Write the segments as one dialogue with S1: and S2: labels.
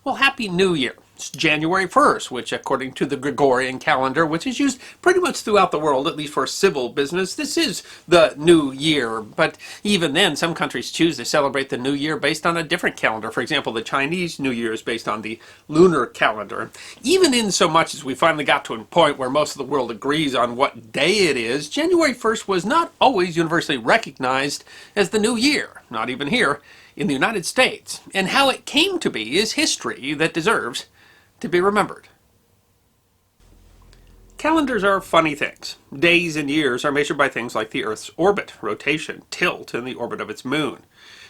S1: Well, Happy New Year. It's January 1st, which according to the Gregorian calendar, which is used pretty much throughout the world, at least for civil business, this is the new year. But even then, some countries choose to celebrate the new year based on a different calendar. For example, the Chinese New Year is based on the lunar calendar. Even in so much as we finally got to a point where most of the world agrees on what day it is, January 1st was not always universally recognized as the new year, not even here in the United States. And how it came to be is history that deserves to be remembered. Calendars are funny things. Days and years are measured by things like the Earth's orbit, rotation, tilt, and the orbit of its moon.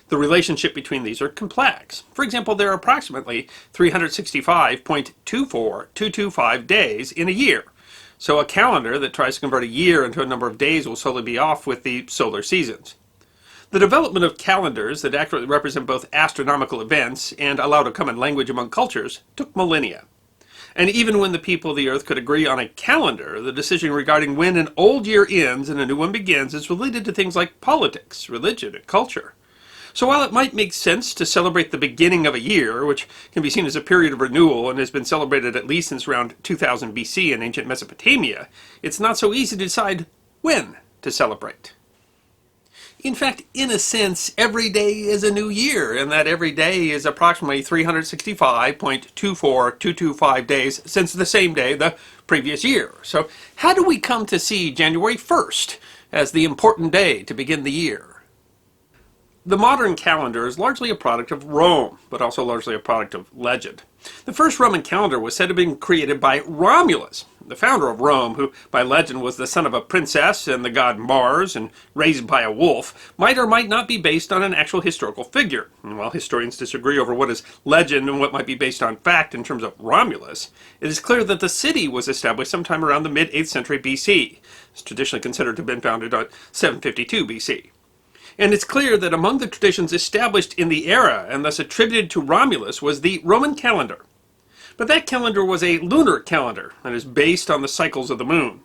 S1: The relationship between these are complex. For example, there are approximately 365.24225 days in a year. So a calendar that tries to convert a year into a number of days will solely be off with the solar seasons. The development of calendars that accurately represent both astronomical events and allow a common language among cultures took millennia. And even when the people of the Earth could agree on a calendar, the decision regarding when an old year ends and a new one begins is related to things like politics, religion, and culture. So while it might make sense to celebrate the beginning of a year, which can be seen as a period of renewal and has been celebrated at least since around 2000 BC in ancient Mesopotamia, it's not so easy to decide when to celebrate. In fact, in a sense, every day is a new year, and that every day is approximately 365.24225 days since the same day the previous year. So how do we come to see January 1st as the important day to begin the year? The modern calendar is largely a product of Rome, but also largely a product of legend. The first Roman calendar was said to have been created by Romulus, the founder of Rome, who by legend was the son of a princess and the god Mars and raised by a wolf, might or might not be based on an actual historical figure. And while historians disagree over what is legend and what might be based on fact in terms of Romulus, it is clear that the city was established sometime around the mid-8th century BC. It's traditionally considered to have been founded on 752 BC. And it's clear that among the traditions established in the era and thus attributed to Romulus was the Roman calendar. But that calendar was a lunar calendar and is based on the cycles of the moon.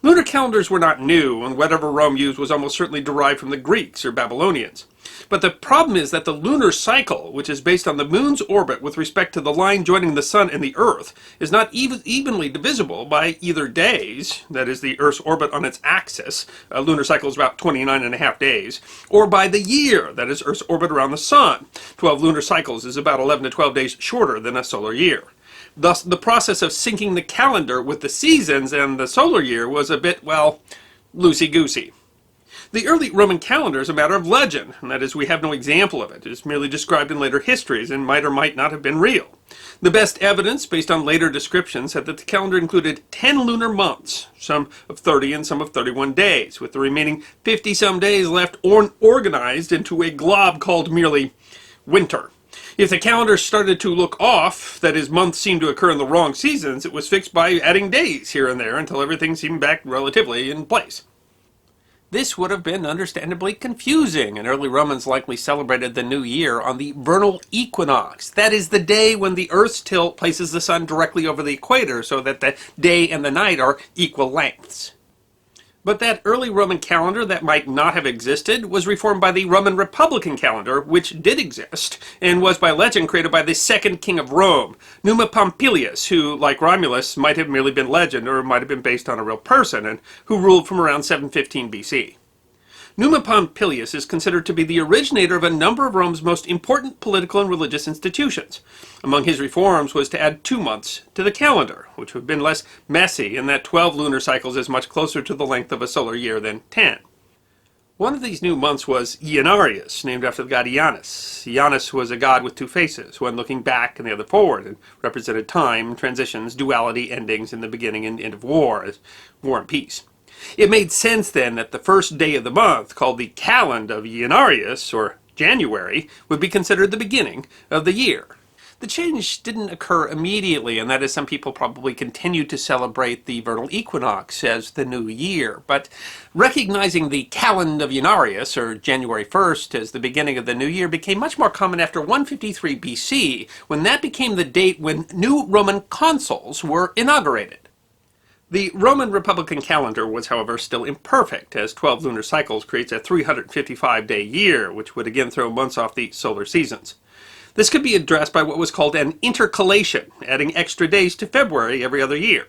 S1: Lunar calendars were not new, and whatever Rome used was almost certainly derived from the Greeks or Babylonians. But the problem is that the lunar cycle, which is based on the moon's orbit with respect to the line joining the sun and the earth, is not evenly divisible by either days, that is the Earth's orbit on its axis, a lunar cycle is about 29.5 days, or by the year, that is Earth's orbit around the sun. 12 lunar cycles is about 11 to 12 days shorter than a solar year. Thus, the process of syncing the calendar with the seasons and the solar year was a bit, well, loosey-goosey. The early Roman calendar is a matter of legend, and that is, we have no example of it. It is merely described in later histories and might or might not have been real. The best evidence, based on later descriptions, said that the calendar included 10 lunar months, some of 30 and some of 31 days, with the remaining 50-some days left organized into a glob called merely winter. If the calendar started to look off, that is, months seemed to occur in the wrong seasons, it was fixed by adding days here and there until everything seemed back relatively in place. This would have been understandably confusing, and early Romans likely celebrated the new year on the Vernal Equinox. That is the day when the Earth's tilt places the sun directly over the equator so that the day and the night are equal lengths. But that early Roman calendar that might not have existed was reformed by the Roman Republican calendar, which did exist, and was by legend created by the second king of Rome, Numa Pompilius, who, like Romulus, might have merely been legend or might have been based on a real person, and who ruled from around 715 BC. Numa Pompilius is considered to be the originator of a number of Rome's most important political and religious institutions. Among his reforms was to add 2 months to the calendar, which would have been less messy in that 12 lunar cycles is much closer to the length of a solar year than 10. One of these new months was Janus, named after the god Janus. Janus was a god with two faces, one looking back and the other forward, and represented time, transitions, duality, endings, and the beginning and end of war, as war and peace. It made sense then that the first day of the month, called the calend of Janus, or January, would be considered the beginning of the year. The change didn't occur immediately, and that is, some people probably continued to celebrate the vernal equinox as the new year. But recognizing the calend of Janus, or January 1st, as the beginning of the new year became much more common after 153 BC, when that became the date when new Roman consuls were inaugurated. The Roman Republican calendar was, however, still imperfect, as 12 lunar cycles creates a 355-day year, which would again throw months off the solar seasons. This could be addressed by what was called an intercalation, adding extra days to February every other year.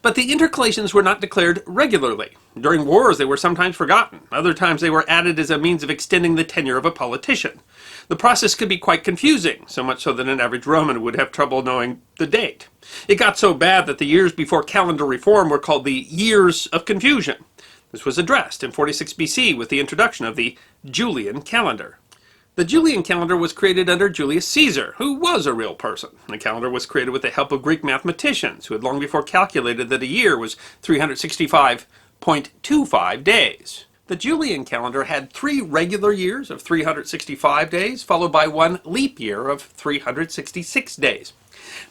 S1: But the intercalations were not declared regularly. During wars they were sometimes forgotten. Other times they were added as a means of extending the tenure of a politician. The process could be quite confusing, so much so that an average Roman would have trouble knowing the date. It got so bad that the years before calendar reform were called the Years of Confusion. This was addressed in 46 BC with the introduction of the Julian calendar. The Julian calendar was created under Julius Caesar, who was a real person. The calendar was created with the help of Greek mathematicians, who had long before calculated that a year was 365.25 days. The Julian calendar had 3 regular years of 365 days, followed by 1 leap year of 366 days.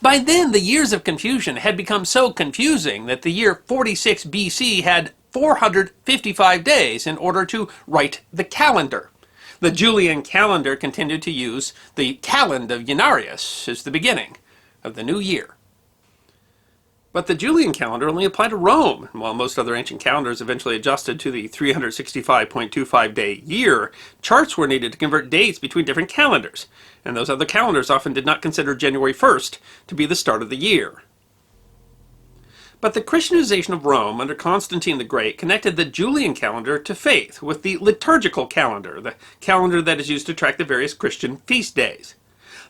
S1: By then, the years of confusion had become so confusing that the year 46 BC had 455 days in order to write the calendar. The Julian calendar continued to use the calend of Janarius as the beginning of the new year. But the Julian calendar only applied to Rome, and while most other ancient calendars eventually adjusted to the 365.25-day year, charts were needed to convert dates between different calendars, and those other calendars often did not consider January 1st to be the start of the year. But the Christianization of Rome under Constantine the Great connected the Julian calendar to faith with the liturgical calendar, the calendar that is used to track the various Christian feast days.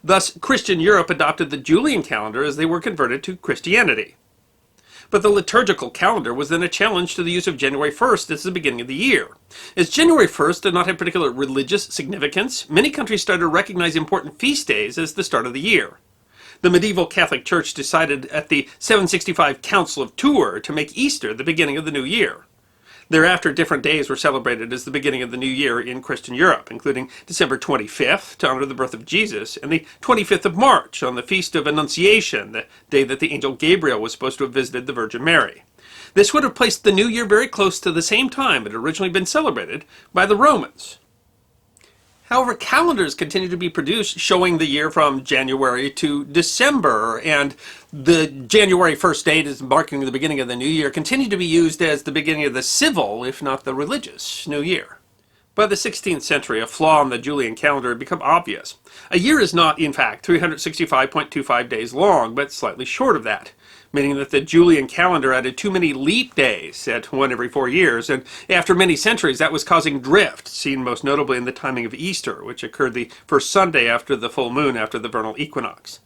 S1: Thus, Christian Europe adopted the Julian calendar as they were converted to Christianity. But the liturgical calendar was then a challenge to the use of January 1st as the beginning of the year. As January 1st did not have particular religious significance, many countries started to recognize important feast days as the start of the year. The medieval Catholic Church decided at the 765 Council of Tours to make Easter the beginning of the new year. Thereafter, different days were celebrated as the beginning of the new year in Christian Europe, including December 25th to honor the birth of Jesus, and the 25th of March on the Feast of Annunciation, the day that the angel Gabriel was supposed to have visited the Virgin Mary. This would have placed the new year very close to the same time it had originally been celebrated by the Romans. However, calendars continue to be produced showing the year from January to December, and the January 1st date as marking the beginning of the new year continued to be used as the beginning of the civil, if not the religious, new year. By the 16th century, a flaw in the Julian calendar had become obvious. A year is not, in fact, 365.25 days long, but slightly short of that, meaning that the Julian calendar added too many leap days at 1 every 4 years, and after many centuries that was causing drift, seen most notably in the timing of Easter, which occurred the first Sunday after the full moon after the vernal equinox.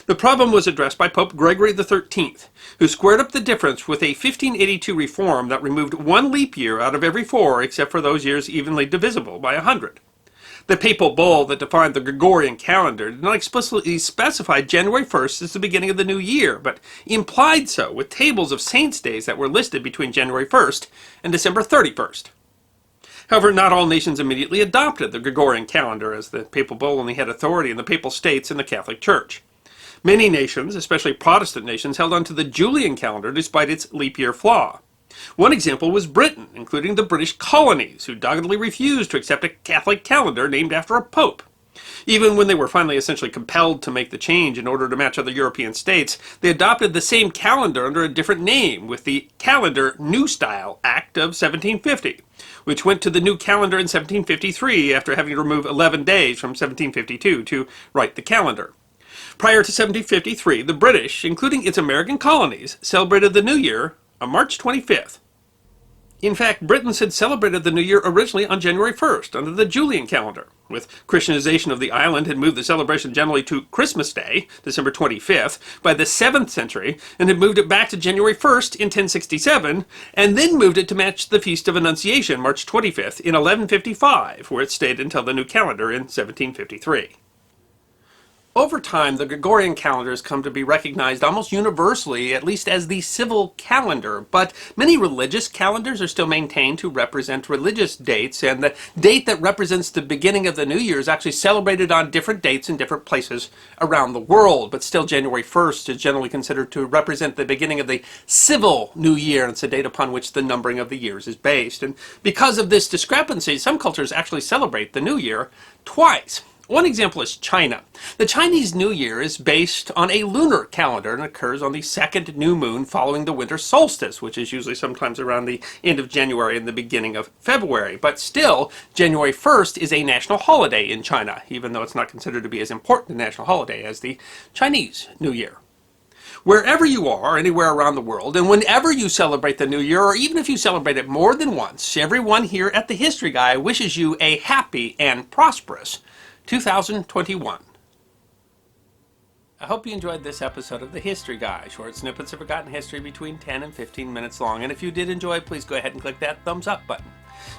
S1: The problem was addressed by Pope Gregory XIII, who squared up the difference with a 1582 reform that removed 1 leap year out of every 4 except for those years evenly divisible by 100. The papal bull that defined the Gregorian calendar did not explicitly specify January 1st as the beginning of the new year, but implied so with tables of saints' days that were listed between January 1st and December 31st. However, not all nations immediately adopted the Gregorian calendar, as the papal bull only had authority in the papal states and the Catholic Church. Many nations, especially Protestant nations, held on to the Julian calendar despite its leap year flaw. One example was Britain, including the British colonies, who doggedly refused to accept a Catholic calendar named after a pope. Even when they were finally essentially compelled to make the change in order to match other European states, they adopted the same calendar under a different name with the Calendar New Style Act of 1750, which went to the new calendar in 1753 after having to remove 11 days from 1752 to write the calendar. Prior to 1753, the British, including its American colonies, celebrated the New Year on March 25th. In fact, Britons had celebrated the New Year originally on January 1st under the Julian calendar. With Christianization of the island had moved the celebration generally to Christmas Day, December 25th, by the 7th century, and had moved it back to January 1st in 1067, and then moved it to match the Feast of Annunciation, March 25th, in 1155, where it stayed until the new calendar in 1753. Over time, the Gregorian calendar has come to be recognized almost universally, at least as the civil calendar, but many religious calendars are still maintained to represent religious dates, and the date that represents the beginning of the new year is actually celebrated on different dates in different places around the world, but still January 1st is generally considered to represent the beginning of the civil new year, and it's a date upon which the numbering of the years is based. And because of this discrepancy, some cultures actually celebrate the new year twice. One example is China. The Chinese New Year is based on a lunar calendar and occurs on the second new moon following the winter solstice, which is usually sometimes around the end of January and the beginning of February. But still, January 1st is a national holiday in China, even though it's not considered to be as important a national holiday as the Chinese New Year. Wherever you are, anywhere around the world, and whenever you celebrate the New Year, or even if you celebrate it more than once, everyone here at the History Guy wishes you a happy and prosperous 2021. I hope you enjoyed this episode of the History Guy, short snippets of forgotten history between 10 and 15 minutes long. And if you did enjoy, please go ahead and click that thumbs up button.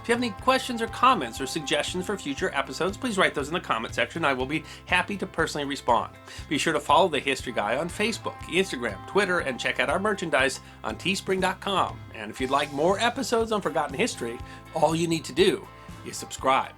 S1: If you have any questions or comments or suggestions for future episodes, please write those in the comment section. I will be happy to personally respond. Be sure to follow the History Guy on Facebook, Instagram, Twitter, and check out our merchandise on teespring.com. And if you'd like more episodes on forgotten history, all you need to do is subscribe.